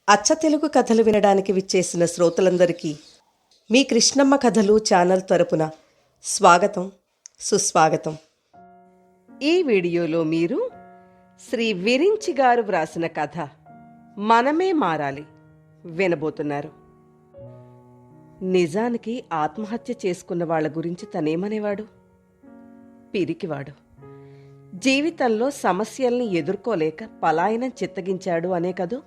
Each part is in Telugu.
అచ్చ తెలుగు కథలు వినడానికి విచ్చేసిన శ్రోతలందరికీ మీ కృష్ణమ్మ కథలు ఛానల్ తరపున స్వాగతం, సుస్వాగతం. ఈ వీడియోలో మీరు శ్రీ విరించి గారు వ్రాసిన కథ మనమే మారాలి వినబోతున్నారు. నిజానికి ఆత్మహత్య చేసుకున్న వాళ్ళ గురించి తనేమనేవాడు? పిరికివాడు. జీవితంలో సమస్యల్ని ఎదుర్కోలేక పలాయనం చిత్తగించాడు అనే కదూ.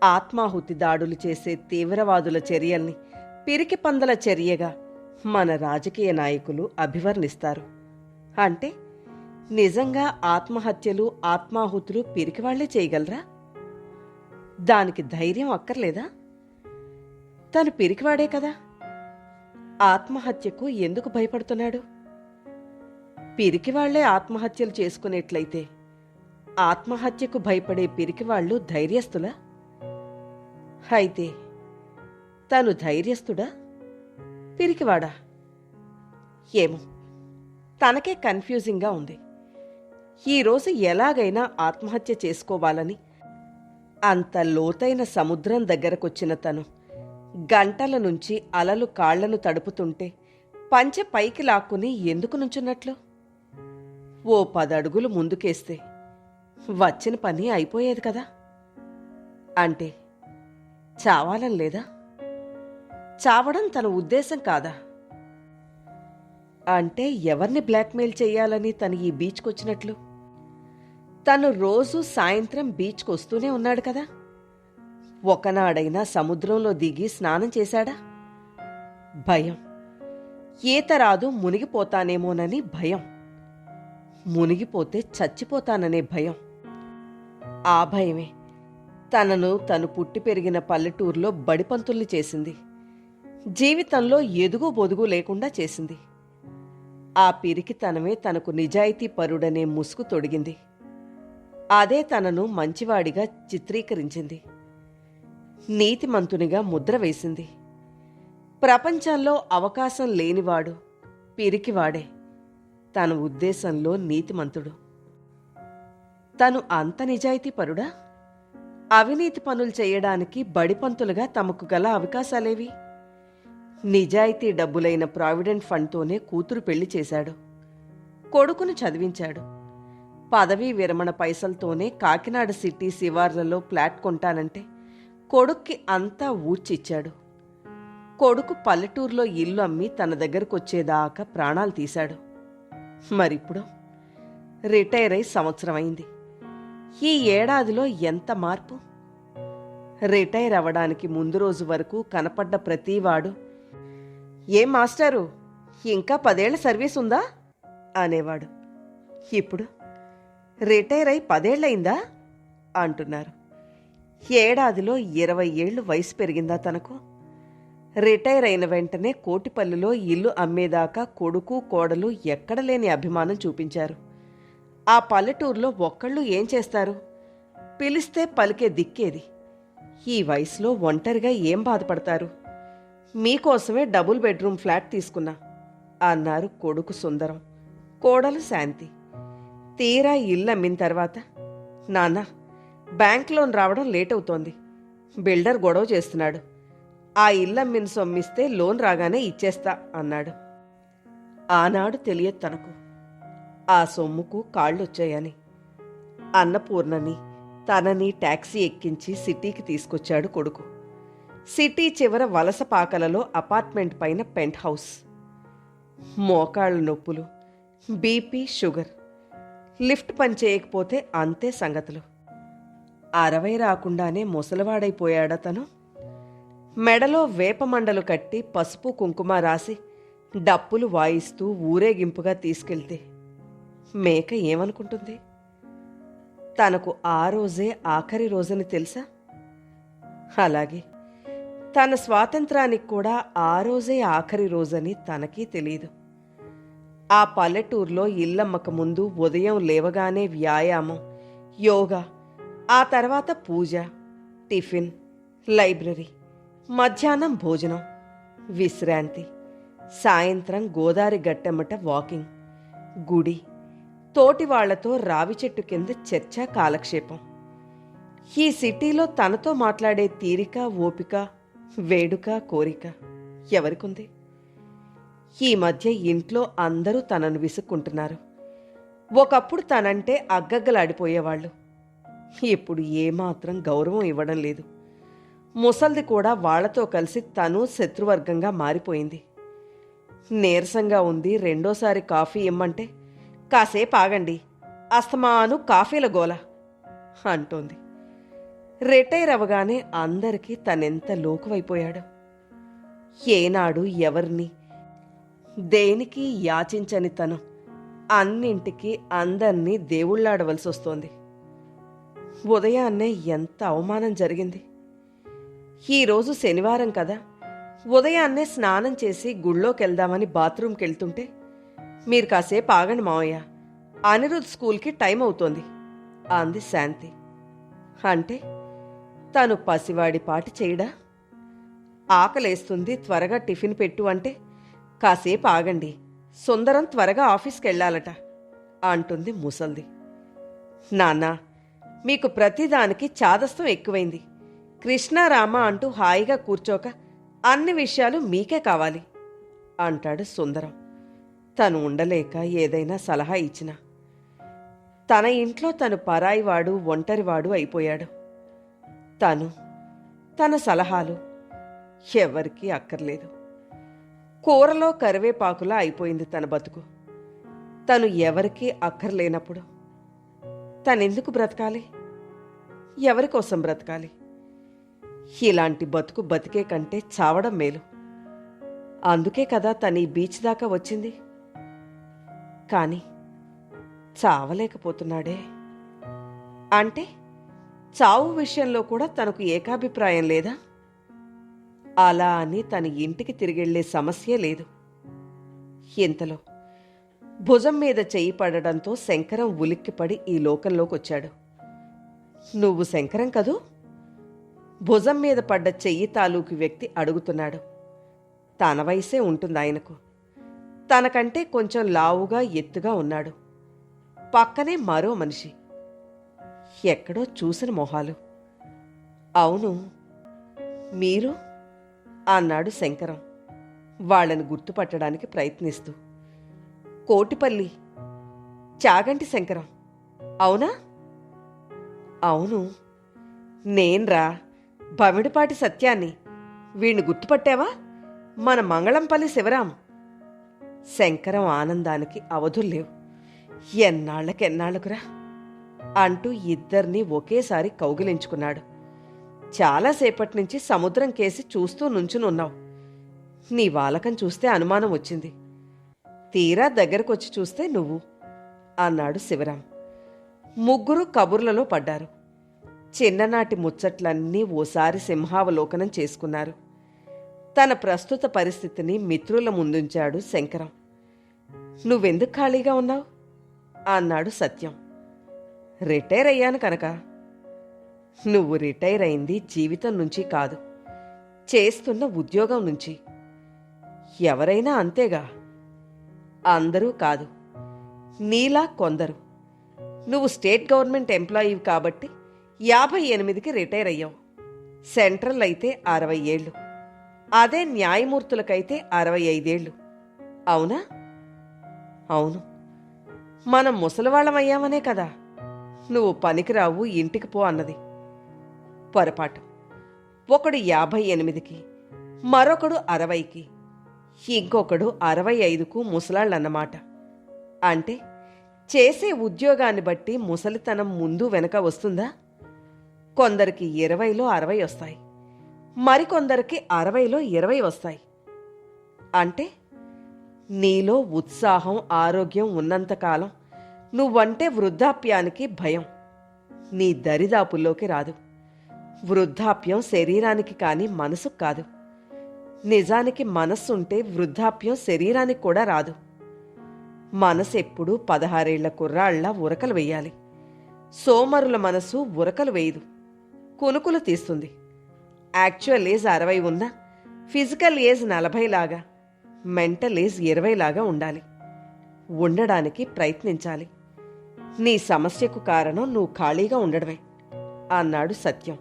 ఆత్మాహుతి దాడులు చేసే తీవ్రవాదుల చర్యల్ని పిరికి పందల చర్యగా మన రాజకీయ నాయకులు అభివర్ణిస్తారు. అంటే నిజంగా ఆత్మహత్యలు, ఆత్మాహుతులు పిరికివాళ్లే చేయగలరా? దానికి ధైర్యం అక్కర్లేదా? తను పిరికివాడే కదా. ఆత్మహత్యకు ఎందుకు భయపడుతున్నాడు? పిరికివాళ్లే ఆత్మహత్యలు చేసుకునేట్లయితే ఆత్మహత్యకు భయపడే పిరికివాళ్లు ధైర్యస్తులా? అయితే తను ధైర్యస్తుడా, పిరికివాడా? ఏమో, తనకే కన్ఫ్యూజింగ్గా ఉంది. ఈరోజు ఎలాగైనా ఆత్మహత్య చేసుకోవాలని అంత లోతైన సముద్రం దగ్గరకొచ్చిన తను గంటల నుంచి అలలు కాళ్లను తడుపుతుంటే పంచె పైకి లాక్కుని ఎందుకు నుంచున్నట్లు? ఓ 10 అడుగులు ముందుకేస్తే వచ్చిన పని అయిపోయేది కదా. అంటే చావాలని లేదా? చావడం తన ఉద్దేశం కాదా? అంటే ఎవరిని బ్లాక్మెయిల్ చెయ్యాలని తను ఈ బీచ్కొచ్చినట్లు? తను రోజూ సాయంత్రం బీచ్కి వస్తూనే ఉన్నాడు కదా. ఒకనాడైనా సముద్రంలో దిగి స్నానం చేశాడా? భయం. ఈత రాదు, మునిగిపోతానేమోనని భయం. మునిగిపోతే చచ్చిపోతాననే భయం. ఆ భయమే తను పుట్టి పెరిగిన పల్లెటూరులో బడిపంతుల్ని చేసింది. జీవితంలో ఎదుగు బొదుగు లేకుండా చేసింది. ఆ పిరికితనమే తనకు నిజాయితీ పరుడనే ముసుగు తొడిగింది. అదే తనను మంచివాడిగా చిత్రీకరించింది. నీతిమంతునిగా ముద్ర వేసింది. ప్రపంచంలో అవకాశం లేనివాడు పిరికివాడే తన ఉద్దేశంలో నీతిమంతుడు. తను అంత నిజాయితీ పరుడా? అవినీతి పనులు చేయడానికి బడిపంతులుగా తమకు గల అవకాశాలేవి? నిజాయితీ డబ్బులైన ప్రావిడెంట్ ఫండ్తోనే కూతురు పెళ్లి చేశాడు. కొడుకును చదివించాడు. పదవీ విరమణ పైసలతోనే కాకినాడ సిటీ శివార్లలో ఫ్లాట్ కొంటానంటే కొడుక్కి అంతా ఊడ్చిచ్చాడు. కొడుకు పల్లెటూరులో ఇల్లు అమ్మి తన దగ్గరకొచ్చేదాకా ప్రాణాలు తీశాడు. మరిప్పుడు రిటైర్ అయి సంవత్సరం అయింది. ఈ ఏడాదిలో ఎంత మార్పు! రిటైర్ అవ్వడానికి ముందు రోజు వరకు కనపడ్డ ప్రతివాడు, ఏం మాస్టారు, ఇంకా 10 ఏళ్ల సర్వీస్ ఉందా అనేవాడు. ఇప్పుడు రిటైర్ అయి 10 ఏళ్లయిందా అంటున్నారు. ఏడాదిలో 20 ఏళ్లు వయసు పెరిగిందా తనకు? రిటైర్ అయిన వెంటనే కోటిపల్లిలో ఇల్లు అమ్మేదాకా కొడుకు కోడలు ఎక్కడలేని అభిమానం చూపించారు. ఆ పల్లెటూరులో ఒక్కళ్ళు ఏం చేస్తారు? పిలిస్తే పలికే దిక్కేది. ఈ వయసులో ఒంటరిగా ఏం బాధపడతారు? మీకోసమే డబుల్ బెడ్రూమ్ ఫ్లాట్ తీసుకున్నా అన్నారు కొడుకు సుందరం, కోడలు శాంతి. తీరా ఇల్లు అమ్మిన తర్వాత, నాన్న, బ్యాంక్ లోన్ రావడం లేట్ అవుతోంది, బిల్డర్ గొడవ చేస్తున్నాడు, ఆ ఇల్లు అమ్మిన సొమ్మిస్తే లోన్ రాగానే ఇచ్చేస్తా అన్నాడు. ఆనాడు తెలియదు తనకు ఆ సొమ్ముకు కాళ్ళొచ్చాయని. అన్నపూర్ణని తనని టాక్సీ ఎక్కించి సిటీకి తీసుకొచ్చాడు కొడుకు. సిటీ చివర వలసపాకలలో అపార్ట్మెంట్ పైన పెంట్ హౌస్. మోకాళ్ళ నొప్పులు, బీపీ, షుగర్. లిఫ్ట్ పనిచేయకపోతే అంతే సంగతులు. 60 రాకుండానే ముసలివాడైపోయాడా తను? మెడలో వేపమండలు కట్టి పసుపు కుంకుమ రాసి డప్పులు వాయిస్తూ ఊరేగింపుగా తీసుకెళ్తే మేక ఏమనుకుంటుంది? తనకు ఆ రోజే ఆఖరి రోజని తెలుసా? అలాగే తన స్వాతంత్రానికి కూడా ఆ రోజే ఆఖరి రోజని తనకీ తెలీదు. ఆ పల్లెటూరులో ఇల్లమ్మక ముందు ఉదయం లేవగానే వ్యాయామం, యోగా, ఆ తర్వాత పూజ, టిఫిన్, లైబ్రరీ, మధ్యాహ్నం భోజనం, విశ్రాంతి, సాయంత్రం గోదారి గట్టెమ్మట వాకింగ్, గుడి, తోటి వాళ్లతో రావి చెట్టు కింద చర్చా కాలక్షేపం. ఈ సిటీలో తనతో మాట్లాడే తీరిక, ఓపిక, వేడుక, కోరిక ఎవరికుంది? ఈ మధ్య ఇంట్లో అందరూ తనను విసుక్కుంటున్నారు. ఒకప్పుడు తనంటే అగ్గగ్గలాడిపోయేవాళ్ళు. ఇప్పుడు ఏమాత్రం గౌరవం ఇవ్వడం లేదు. ముసల్ది కూడా వాళ్లతో కలిసి తను శత్రువర్గంగా మారిపోయింది. నీరసంగా ఉంది. రెండోసారి కాఫీ ఇమ్మంటే కాసేపు ఆగండి, అస్తమాను కాఫీల గోల అంటోంది. రిటైర్ అవగానే అందరికీ తనెంత లోకువైపోయాడు. ఏనాడు ఎవరిని దేనికి యాచించని తను అన్నింటికీ అందర్నీ దేవుళ్లాడవలసి వస్తోంది. ఉదయాన్నే ఎంత అవమానం జరిగింది. ఈరోజు శనివారం కదా, ఉదయాన్నే స్నానం చేసి గుళ్ళోకెళ్దామని బాత్రూంకి వెళ్తుంటే, మీరు కాసేపు ఆగండి మావయ్య, అనిరుద్ స్కూల్కి టైం అవుతోంది అంది శాంతి. అంటే తను పసివాడి పాటి చేయడా? ఆకలేస్తుంది, త్వరగా టిఫిన్ పెట్టు అంటే కాసేపు ఆగండి, సుందరం త్వరగా ఆఫీస్కి వెళ్ళాలట అంటుంది ముసల్ది. నాన్నా, మీకు ప్రతిదానికి చాదస్తం ఎక్కువైంది. కృష్ణారామ అంటూ హాయిగా కూర్చోక అన్ని విషయాలు మీకే కావాలి అంటాడు సుందరం. తను ఉండలేక ఏదైనా సలహా ఇచ్చినా. తన ఇంట్లో తను పరాయివాడు, ఒంటరివాడు అయిపోయాడు. తన సలహాలు ఎవరికీ అక్కర్లేదు. కూరలో కరివేపాకులా అయిపోయింది తన బతుకు. తను ఎవరికీ అక్కర్లేనప్పుడు తనెందుకు బ్రతకాలి? ఎవరికోసం బ్రతకాలి? ఇలాంటి బతుకు బతికే కంటే చావడం మేలు. అందుకే కదా తను ఈ బీచ్ దాకా వచ్చింది. కాని చావలేకపోతున్నాడే. అంటే చావు విషయంలో కూడా తనకు ఏకాభిప్రాయం లేదా? అలా అని తన ఇంటికి తిరిగెళ్లే సమస్యే లేదు. ఇంతలో భుజం మీద చెయ్యి పడడంతో శంకరం ఉలిక్కిపడి ఈ లోకంలోకొచ్చాడు. నువ్వు శంకరం కదూ? భుజం మీద పడ్డ చెయ్యి తాలూకు వ్యక్తి అడుగుతున్నాడు. తన వయసే ఉంటుంది ఆయనకు. తనకంటే కొంచెం లావుగా, ఎత్తుగా ఉన్నాడు. పక్కనే మరో మనిషి. ఎక్కడో చూసిన మొహాలు. అవును, మీరు అన్నాడు శంకరం వాళ్ళని గుర్తుపట్టడానికి ప్రయత్నిస్తూ. కోటిపల్లి, చాగంటి శంకరం. అవునా? అవును, నేన్రా, బమిడిపాటి సత్యాన్ని. వీణ్ణి గుర్తుపట్టావా? మన మంగళంపల్లి శివరాం. శంకరం ఆనందానికి అవధుల్లేవు. ఎన్నాళ్లకెన్నాళ్లకురా అంటూ ఇద్దరినీ ఒకేసారి కౌగిలించుకున్నాడు. చాలాసేపటి నుంచి సముద్రం కేసి చూస్తూ నుంచునున్నావు. నీ వాలకం చూస్తే అనుమానం వచ్చింది. తీరా దగ్గరకొచ్చి చూస్తే నువ్వు అన్నాడు శివరాం. ముగ్గురు కబుర్లలో పడ్డారు. చిన్ననాటి ముచ్చట్లన్నీ ఓసారి సింహావలోకనం చేసుకున్నారు. తన ప్రస్తుత పరిస్థితిని మిత్రుల ముందుంచాడు శంకరం. నువ్వెందుకు ఖాళీగా ఉన్నావు అన్నాడు సత్యం. రిటైర్ అయ్యాను కనుక. నువ్వు రిటైర్ అయింది జీవితం నుంచి కాదు, చేస్తున్న ఉద్యోగం నుంచి. ఎవరైనా అంతేగా. అందరూ కాదు, నీలా కొందరు. నువ్వు స్టేట్ గవర్నమెంట్ ఎంప్లాయీ కాబట్టి 58కి రిటైర్ అయ్యావు. సెంట్రల్ అయితే 60 ఏళ్ళు. అదే న్యాయమూర్తులకైతే 65 ఏళ్ళు. అవునా? అవును. మనం ముసలివాళ్ళమయ్యామనే కదా నువ్వు పనికిరావు, ఇంటికి పో అన్నది. పొరపాటు. ఒకడు 58కి, మరొకడు 60కి, ఇంకొకడు 65కు ముసలాళ్ళన్నమాట. అంటే చేసే ఉద్యోగాన్ని బట్టి ముసలితనం ముందు వెనక వస్తుందా? కొందరికి 20లో 60 వస్తాయి, మరికొందరికి 60లో 20 వస్తాయి. అంటే నీలో ఉత్సాహం, ఆరోగ్యం ఉన్నంతకాలం నువ్వంటే వృద్ధాప్యానికి భయం నీ దరిదాపుల్లోకి రాదు. వృద్ధాప్యం శరీరానికి కాని మనసుకు కాదు. నిజానికి మనస్సుంటే వృద్ధాప్యం శరీరానికి కూడా రాదు. మనసెప్పుడు 16 ఏళ్ల కుర్రాళ్ల ఉరకలు వెయ్యాలి. సోమరుల మనసు ఉరకలు వేయదు, కునుకులు తీస్తుంది. యాక్చువల్ ఏజ్ 60 ఉన్నా ఫిజికల్ ఏజ్ 40 లాగా, మెంటల్ ఏజ్ 20 లాగా ఉండాలి. ఉండడానికి ప్రయత్నించాలి. నీ సమస్యకు కారణం నువ్వు ఖాళీగా ఉండడమే అన్నాడు సత్యం.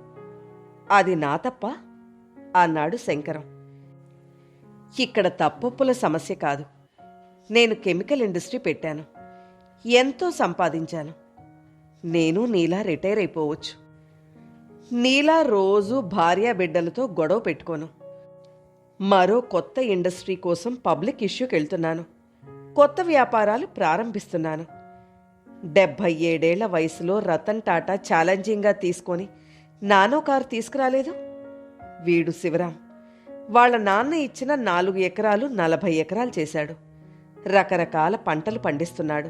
అది నా తప్ప అన్నాడు శంకరం. ఇక్కడ తప్పొప్పుల సమస్య కాదు. నేను కెమికల్ ఇండస్ట్రీ పెట్టాను, ఎంతో సంపాదించాను. నేను నీలా రిటైర్ అయిపోవచ్చు. నీలా రోజు భార్యా బిడ్డలతో గొడవ పెట్టుకోను. మరో కొత్త ఇండస్ట్రీ కోసం పబ్లిక్ ఇష్యూకి వెళ్తున్నాను. కొత్త వ్యాపారాలు ప్రారంభిస్తున్నాను. 77 వయసులో రతన్ టాటా ఛాలెంజింగ్గా తీసుకొని నానో కారు తీసుకురాలేదు. వీడు శివరాం వాళ్ళ నాన్న ఇచ్చిన 4 ఎకరాలు 40 ఎకరాలు చేశాడు. రకరకాల పంటలు పండిస్తున్నాడు.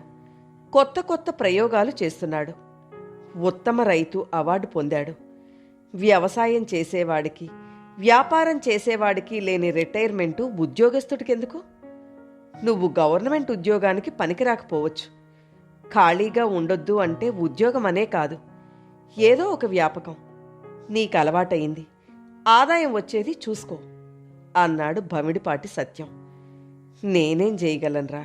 కొత్త కొత్త ప్రయోగాలు చేస్తున్నాడు. ఉత్తమ రైతు అవార్డు పొందాడు. వ్యవసాయం చేసేవాడికి, వ్యాపారం చేసేవాడికి లేని రిటైర్మెంటు ఉద్యోగస్తుడికెందుకు? నువ్వు గవర్నమెంట్ ఉద్యోగానికి పనికిరాకపోవచ్చు. ఖాళీగా ఉండొద్దు అంటే ఉద్యోగం అనే కాదు, ఏదో ఒక వ్యాపకం నీకు అలవాటయింది, ఆదాయం వచ్చేది చూసుకో అన్నాడు భమిడిపాటి సత్యం. నేనేం చేయగలనురా?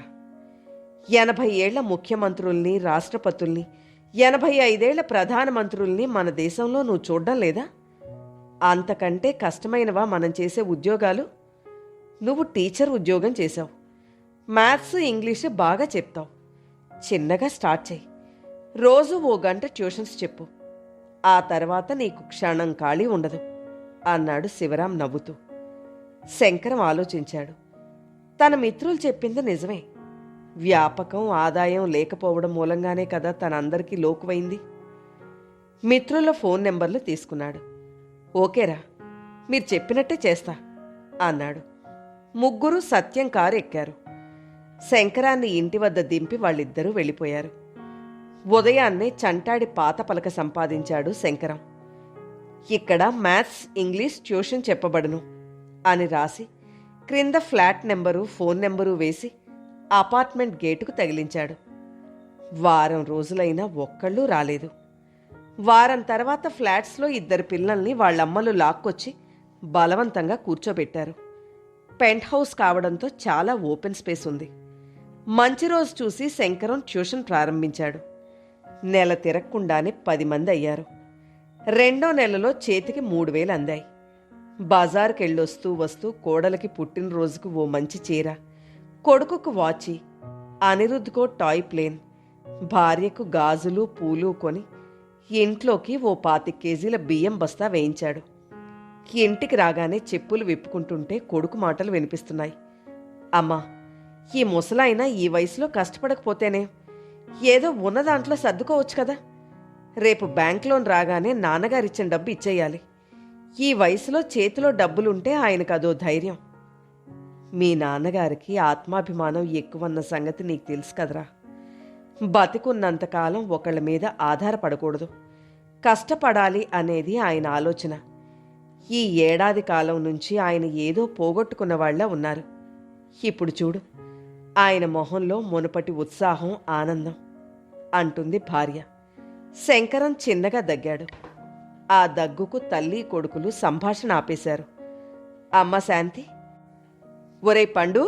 80 ఏళ్ల ముఖ్యమంత్రుల్ని, రాష్ట్రపతుల్ని, 85 ఏళ్ల ప్రధానమంత్రుల్ని మన దేశంలో నువ్వు చూడ్డం లేదా? అంతకంటే కష్టమైనవా మనం చేసే ఉద్యోగాలు? నువ్వు టీచర్ ఉద్యోగం చేశావు. మ్యాథ్స్, ఇంగ్లీషు బాగా చెప్తావు. చిన్నగా స్టార్ట్ చేయి. రోజు 1 గంట ట్యూషన్స్ చెప్పు. ఆ తర్వాత నీకు క్షణం ఖాళీ ఉండదు అన్నాడు శివరాం నవ్వుతూ. శంకరం ఆలోచించాడు. తన మిత్రులు చెప్పింది నిజమే. వ్యాపకం, ఆదాయం లేకపోవడం మూలంగానే కదా తనందరికీ లోకువైంది. మిత్రుల ఫోన్ నెంబర్లు తీసుకున్నాడు. ఓకేరా, మీరు చెప్పినట్టే చేస్తా అన్నాడు. ముగ్గురు సత్యం కారు ఎక్కారు. శంకరాన్ని ఇంటి వద్ద దింపి వాళ్ళిద్దరూ వెళ్ళిపోయారు. ఉదయాన్నే చంటాడి పాత పలక సంపాదించాడు శంకరం. ఇక్కడ మ్యాథ్స్, ఇంగ్లీష్ ట్యూషన్ చెప్పబడును అని రాసి క్రింద ఫ్లాట్ నెంబరు, ఫోన్ నెంబరు వేసి అపార్ట్మెంట్ గేటుకు తగిలించాడు. వారం రోజులైనా ఒక్కళ్ళూ రాలేదు. వారం తర్వాత ఫ్లాట్స్లో 2 పిల్లల్ని వాళ్ళమ్మలు లాక్కొచ్చి బలవంతంగా కూర్చోబెట్టారు. పెంట్ హౌస్ కావడంతో చాలా ఓపెన్ స్పేస్ ఉంది. మంచి రోజు చూసి శంకరం ట్యూషన్ ప్రారంభించాడు. నెల తిరగకుండానే 10 మంది అయ్యారు. 2వ నెలలో చేతికి 3000 అందాయి. బజార్కెళ్ళొస్తూ వస్తూ కోడలికి పుట్టినరోజుకు ఓ మంచి చీర, కొడుకుకు వాచి, అనిరుద్ధ్కో టాయ్ ప్లేన్, భార్యకు గాజులు, పూలు కొని ఇంట్లోకి ఓ 25 కేజీల బియ్యం బస్తా వేయించాడు. ఇంటికి రాగానే చెప్పులు విప్పుకుంటుంటే కొడుకు మాటలు వినిపిస్తున్నాయి. అమ్మా, ఈ ముసలాయన ఈ వయసులో కష్టపడకపోతేనే ఏదో ఉన్న దాంట్లో సర్దుకోవచ్చు కదా. రేపు బ్యాంక్ లోన్ రాగానే నాన్నగారిచ్చిన డబ్బు ఇచ్చేయాలి. ఈ వయసులో చేతిలో డబ్బులుంటే ఆయనకు అదో ధైర్యం. మీ నాన్నగారికి ఆత్మాభిమానం ఎక్కువన్న సంగతి నీకు తెలుసు కదరా. బతికున్నంతకాలం ఒకళ్ళ మీద ఆధారపడకూడదు, కష్టపడాలి అనేది ఆయన ఆలోచన. ఈ ఏడాది కాలం నుంచి ఆయన ఏదో పోగొట్టుకున్న వాళ్ళ ఉన్నారు. ఇప్పుడు చూడు, ఆయన మొహంలో మునుపటి ఉత్సాహం, ఆనందం అంటుంది భార్య. శంకరం చిన్నగా దగ్గాడు. ఆ దగ్గుకు తల్లి, కొడుకులు సంభాషణ ఆపేశారు. అమ్మ శాంతి, ఒరే పండు,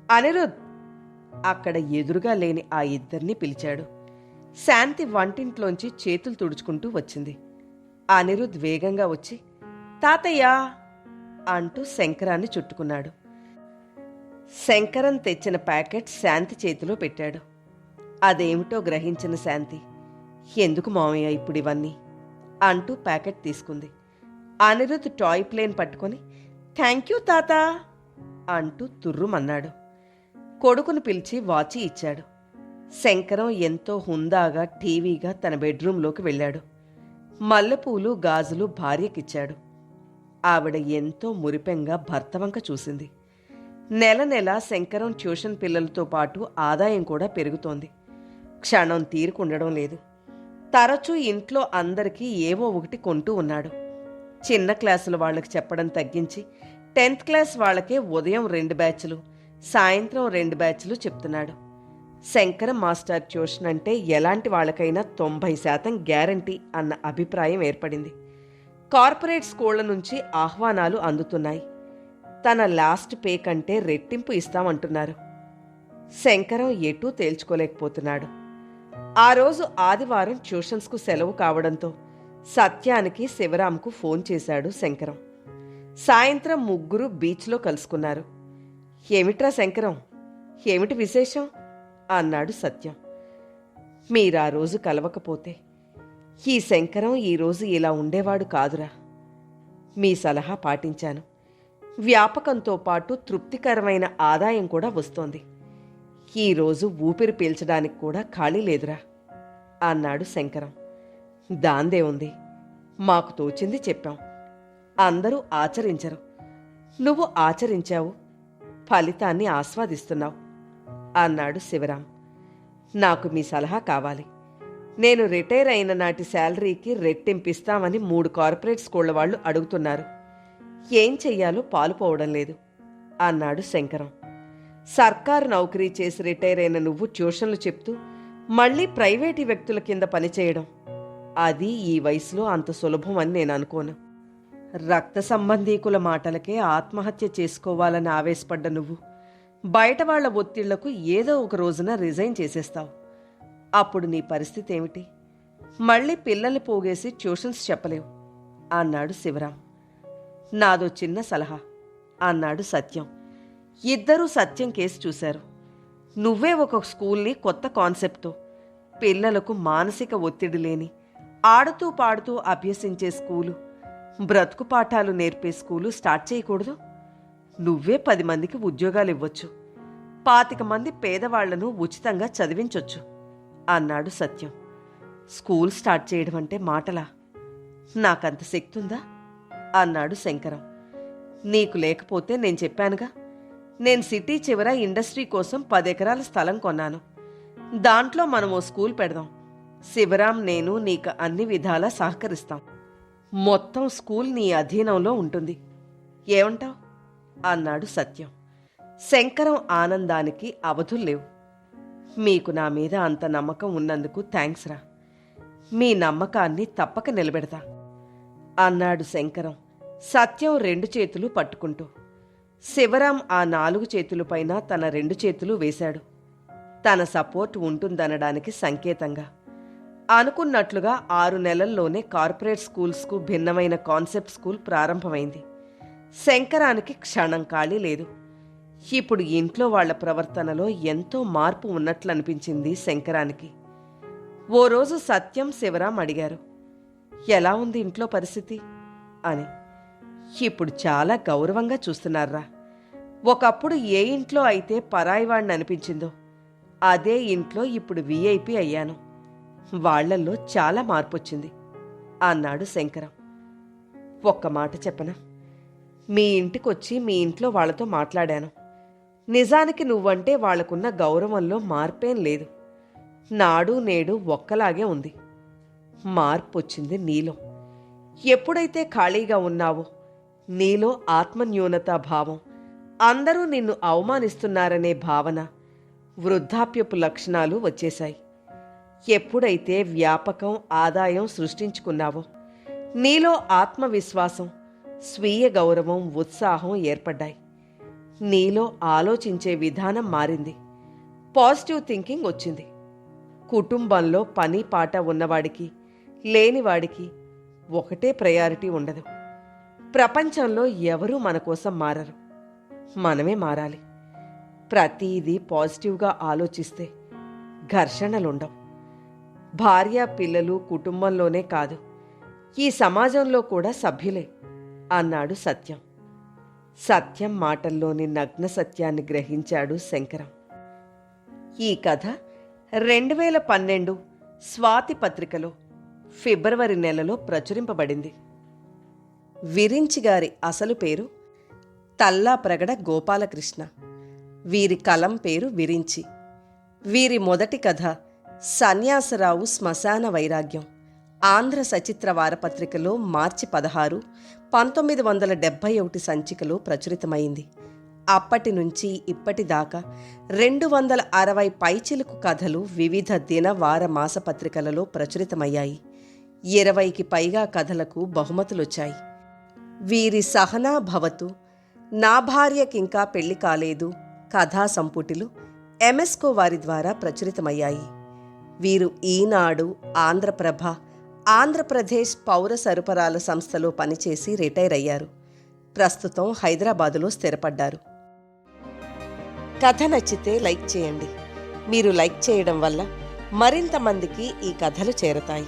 అనిరుద్ అక్కడ ఎదురుగా లేని ఆ 2 పిలిచాడు. శాంతి వంటింట్లోంచి చేతులు తుడుచుకుంటూ వచ్చింది. అనిరుద్ వేగంగా వచ్చి తాతయ్యా అంటూ శంకరాన్ని చుట్టుకున్నాడు. శంకరం తెచ్చిన ప్యాకెట్ శాంతి చేతిలో పెట్టాడు. అదేమిటో గ్రహించిన శాంతి, ఎందుకు మామయ్య ఇప్పుడు ఇవన్నీ అంటూ ప్యాకెట్ తీసుకుంది. అనిరుద్ టాయ్ ప్లేన్ పట్టుకొని థ్యాంక్ యూ తాతా అంటూ తుర్రుమన్నాడు. కొడుకును పిలిచి వాచి ఇచ్చాడు. శంకరం ఎంతో హుందాగా, టీవీగా తన బెడ్రూంలోకి వెళ్ళాడు. మల్లెపూలు, గాజులు భార్యకిచ్చాడు. ఆవిడ ఎంతో మురిపెంగా భర్త వంక చూసింది. నెల నెల శంకరం ట్యూషన్ పిల్లలతో పాటు ఆదాయం కూడా పెరుగుతోంది. క్షణం తీరుకుండడం లేదు. తరచూ ఇంట్లో అందరికీ ఏవో ఒకటి కొంటూ ఉన్నాడు. చిన్న క్లాసుల వాళ్ళకి చెప్పడం తగ్గించి 10th క్లాస్ వాళ్ళకే ఉదయం 2 బ్యాచ్లు, సాయంత్రం 2 బ్యాచ్లు చెప్తున్నాడు. శంకరం మాస్టర్ ట్యూషన్ అంటే ఎలాంటి వాళ్ళకైనా 90% గ్యారంటీ అన్న అభిప్రాయం ఏర్పడింది. కార్పొరేట్ స్కూళ్ల నుంచి ఆహ్వానాలు అందుతున్నాయి. తన లాస్ట్ పే కంటే రెట్టింపు ఇస్తామంటున్నారు. శంకరం ఎటూ తేల్చుకోలేకపోతున్నాడు. ఆ రోజు ఆదివారం ట్యూషన్స్కు సెలవు కావడంతో సత్యానికి శివరాంకు ఫోన్ చేశాడు శంకరం. సాయంత్రం ముగ్గురు బీచ్లో కలుసుకున్నారు. ఏమిట్రా శంకరం, ఏమిటి విశేషం అన్నాడు సత్యం. మీరా రోజు కలవకపోతే ఈ శంకరం ఈరోజు ఇలా ఉండేవాడు కాదురా. మీ సలహా పాటించాను. వ్యాపకంతో పాటు తృప్తికరమైన ఆదాయం కూడా వస్తోంది. ఈరోజు ఊపిరి పీల్చడానికి కూడా ఖాళీ లేదురా అన్నాడు శంకరం. దాందే ఉంది, మాకు తోచింది చెప్పాం. అందరూ ఆచరించరు, నువ్వు ఆచరించావు, ఫలితాన్ని ఆస్వాదిస్తున్నావు అన్నాడు శివరాం. నాకు మీ సలహా కావాలి. నేను రిటైర్ అయిన నాటి శాలరీకి రెట్టింపిస్తామని 3 కార్పొరేట్ స్కూళ్ల వాళ్ళు అడుగుతున్నారు. ఏం చెయ్యాలో పాలుపోవడం లేదు అన్నాడు శంకరం. సర్కారు నౌకరీ చేసి రిటైర్ అయిన నువ్వు ట్యూషన్లు చెప్తూ మళ్ళీ ప్రైవేటు వ్యక్తుల కింద పనిచేయడం, అది ఈ వయసులో అంత సులభం అని నేను అనుకోను. రక్త సంబంధీకుల మాటలకే ఆత్మహత్య చేసుకోవాలని ఆవేశపడ్డ నువ్వు బయట వాళ్ల ఒత్తిళ్లకు ఏదో ఒక రోజున రిజైన్ చేసేస్తావు. అప్పుడు నీ పరిస్థితి ఏమిటి? మళ్ళీ పిల్లల్ని పోగేసి ట్యూషన్స్ చెప్పలేవు అన్నాడు శివరాం. నాదో చిన్న సలహా అన్నాడు సత్యం. ఇద్దరూ సత్యం కేసు చూశారు. నువ్వే ఒక స్కూల్ని కొత్త కాన్సెప్ట్తో, పిల్లలకు మానసిక ఒత్తిడి లేని, ఆడుతూ పాడుతూ అభ్యసించే స్కూలు, బ్రతుకు పాఠాలు నేర్పే స్కూలు స్టార్ట్ చేయకూడదు? నువ్వే 10 మందికి ఉద్యోగాలు ఇవ్వచ్చు, 25 మంది పేదవాళ్లను ఉచితంగా చదివించొచ్చు అన్నాడు సత్యం. స్కూల్ స్టార్ట్ చేయడం అంటే మాటలా? నాకంత శక్తి ఉందా అన్నాడు శంకరం. నీకు లేకపోతే నేను చెప్పానుగా, నేను సిటీ చివర ఇండస్ట్రీ కోసం 10 ఎకరాల స్థలం కొన్నాను. దాంట్లో మనం ఓ స్కూల్ పెడదాం. శివరాం, నేను నీకు అన్ని విధాలా సహకరిస్తాం. మొత్తం స్కూల్ నీ అధీనంలో ఉంటుంది. ఏమంటావ్ అన్నాడు సత్యం. శంకరం ఆనందానికి అవధుల్లేవు. మీకు నా మీద అంత నమ్మకం ఉన్నందుకు థ్యాంక్స్ రా. మీ నమ్మకాన్ని తప్పక నిలబెడతా అన్నాడు శంకరం సత్యం 2 చేతులు పట్టుకుంటూ. శివరాం ఆ 4 చేతులపైన తన 2 చేతులు వేశాడు, తన సపోర్ట్ ఉంటుందనడానికి సంకేతంగా. అనుకున్నట్లుగా 6 నెలల్లోనే కార్పొరేట్ స్కూల్స్కు భిన్నమైన కాన్సెప్ట్ స్కూల్ ప్రారంభమైంది. శంకరానికి క్షణం ఖాళీ లేదు. ఇప్పుడు ఇంట్లో వాళ్ల ప్రవర్తనలో ఎంతో మార్పు ఉన్నట్లనిపించింది శంకరానికి. ఓ రోజు సత్యం శివరాం అడిగారు, ఎలా ఉంది ఇంట్లో పరిస్థితి అని. ఇప్పుడు చాలా గౌరవంగా చూస్తున్నారా. ఒకప్పుడు ఏ ఇంట్లో అయితే పరాయివాణ్ణి అనిపించిందో అదే ఇంట్లో ఇప్పుడు విఐపి అయ్యాను. వాళ్లల్లో చాలా మార్పొచ్చింది అన్నాడు శంకరం. ఒక్క మాట చెప్పనా? మీ ఇంటికొచ్చి మీ ఇంట్లో వాళ్లతో మాట్లాడాను. నిజానికి నువ్వంటే వాళ్లకున్న గౌరవంలో మార్పేం లేదు. నాడు నేడు ఒక్కలాగే ఉంది. మార్పొచ్చింది నీలో. ఎప్పుడైతే ఖాళీగా ఉన్నావో నీలో ఆత్మన్యూనతా భావం, అందరూ నిన్ను అవమానిస్తున్నారనే భావన, వృద్ధాప్యపు లక్షణాలు వచ్చేశాయి. ఎప్పుడైతే వ్యాపకం ఆదాయం సృష్టించుకున్నావో నీలో ఆత్మవిశ్వాసం, స్వీయ గౌరవం, ఉత్సాహం ఏర్పడ్డాయి. నీలో ఆలోచించే విధానం మారింది. పాజిటివ్ థింకింగ్ వచ్చింది. కుటుంబంలో పని పాట ఉన్నవాడికి లేనివాడికి ఒకటే ప్రయారిటీ ఉండదు. ప్రపంచంలో ఎవరూ మన కోసం మారరు, మనమే మారాలి. ప్రతిదీ పాజిటివ్గా ఆలోచిస్తే ఘర్షణలుండవు. భార్య పిల్లలు కుటుంబంలోనే కాదు, ఈ సమాజంలో కూడా సభ్యులే అన్నాడు సత్యం. సత్యం మాటల్లోని నగ్న సత్యాన్ని గ్రహించాడు శంకరం. ఈ కథ 2012 స్వాతి పత్రికలో ఫిబ్రవరి నెలలో ప్రచురింపబడింది. విరించి గారి అసలు పేరు తల్లాప్రగడ గోపాలకృష్ణ. వీరి కలం పేరు విరించి. వీరి మొదటి కథ సన్యాసరావు శ్మశాన వైరాగ్యం ఆంధ్ర సచిత్ర వారపత్రికలో మార్చి 16, 1971 సంచికలో ప్రచురితమైంది. అప్పటి నుంచి ఇప్పటిదాకా 260 పైచిలుకు కథలు వివిధ దిన వార మాసపత్రికలలో ప్రచురితమయ్యాయి. 20కి పైగా కథలకు బహుమతులొచ్చాయి. వీరి సహనా భవతు, నా భార్యకింకా పెళ్లి కాలేదు కథా సంపుటిలు ఎంఎస్కో వారి ద్వారా ప్రచురితమయ్యాయి. వీరు ఈనాడు, ఆంధ్రప్రభ, ఆంధ్రప్రదేశ్ పౌర సరఫరాల సంస్థలో పనిచేసి రిటైర్ అయ్యారు. ప్రస్తుతం హైదరాబాదులో స్థిరపడ్డారు. కథ నచ్చితే లైక్ చేయండి. మీరు లైక్ చేయడం వల్ల మరింత మందికి ఈ కథలు చేరతాయి.